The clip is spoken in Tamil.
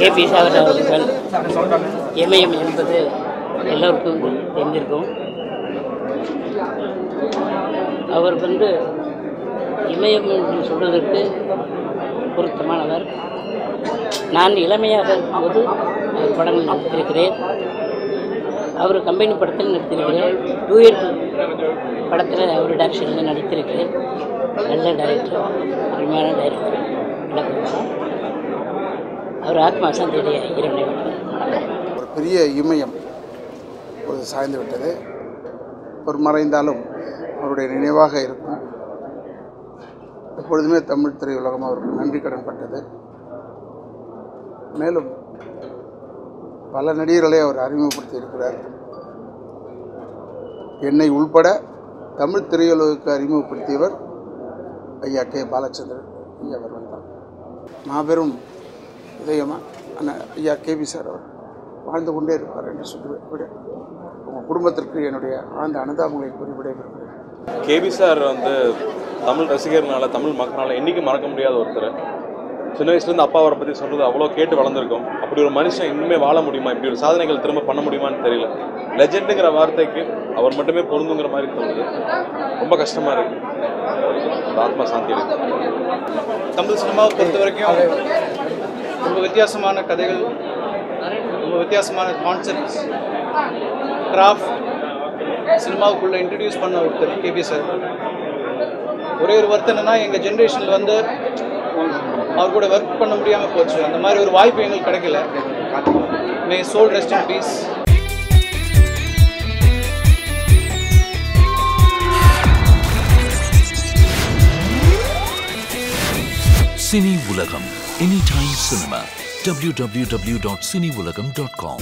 கே.பி. சாகர் அவர்கள் இமயம் என்பது எல்லோருக்கும் தெரிஞ்சிருக்கும். அவர் இமயம் என்று சொல்வதற்கு பொருத்தமானவர். நான் இளமையாக இருக்கும்போது அவர் படங்கள் நடித்திருக்கிறேன். அவர் கம்பெனி படத்தில் நடித்திருக்கிறேன். டூயட் படத்தில் அவர் டைரக்ஷனில் நடித்திருக்கிறேன். நல்ல டைரக்டர், அருமையான டைரக்டர். அவர் ஆத்மா சாந்தியுடைய இறைவனை ஒரு பெரிய இமயம் ஒரு சாய்ந்து விட்டது. ஒரு மறைந்தாலும் அவருடைய நினைவாக இருக்கும். எப்பொழுதுமே தமிழ் திரையுலகம் அவருக்கு நன்றி கடன் பட்டது. மேலும் பல நடிகர்களை அவர் அறிமுகப்படுத்தி இருக்கிறார். என்னை உள்பட தமிழ் திரையுலகுக்கு அறிமுகப்படுத்தியவர் ஐயா கே. பாலச்சந்திரன் ஐயா அவர்கள் தான். மாபெரும் இதயமாக ஐயா கே.பி. சார் அவர் வாழ்ந்து கொண்டே இருப்பார் என்று சொல்லி உங்கள் குடும்பத்திற்கு என்னுடைய ஆழ்ந்த அனுதாபங்களை கூறி விடைபெறுகிறேன். கே.பி. சார் தமிழ் ரசிகர்னால, தமிழ் மக்களால் என்றைக்கும் மறக்க முடியாத ஒருத்தர். சின்ன வயசுலேருந்து அப்பா அவரை பற்றி சொல்கிறது அவ்வளோ கேட்டு வளர்ந்துருக்கோம். அப்படி ஒரு மனுஷன் இன்னுமே வாழ முடியுமா, இப்படி ஒரு சாதனைகள் திரும்ப பண்ண முடியுமான்னு தெரியல. லெஜெண்டுங்கிற வார்த்தைக்கு அவர் மட்டுமே பொருந்துங்கிற மாதிரி தோணுது. ரொம்ப கஷ்டமாக இருக்குது. ஆத்மா சாந்தி இருக்கு. தமிழ் சினிமாவை பொறுத்த வரைக்கும் ரொம்ப வித்தியாசமான கதைகள், ரொம்ப வித்தியாசமான கான்செப்ட்ஸ், கிராஃப்ட் சினிமாவுக்குள்ளே இன்ட்ரடியூஸ் பண்ண ஒருத்தர் கே.பி. சார். ஒரே ஒரு வருத்தம் என்னன்னா, எங்கள் ஜென்ரேஷனில் அவர் கூட ஒர்க் பண்ண முடியாமல் போச்சு. அந்த மாதிரி ஒரு வாய்ப்பு எங்களுக்கு கிடைக்கல. May soul rest in peace. Cine Ulagam, Anytime Cinema, www.cineulagam.com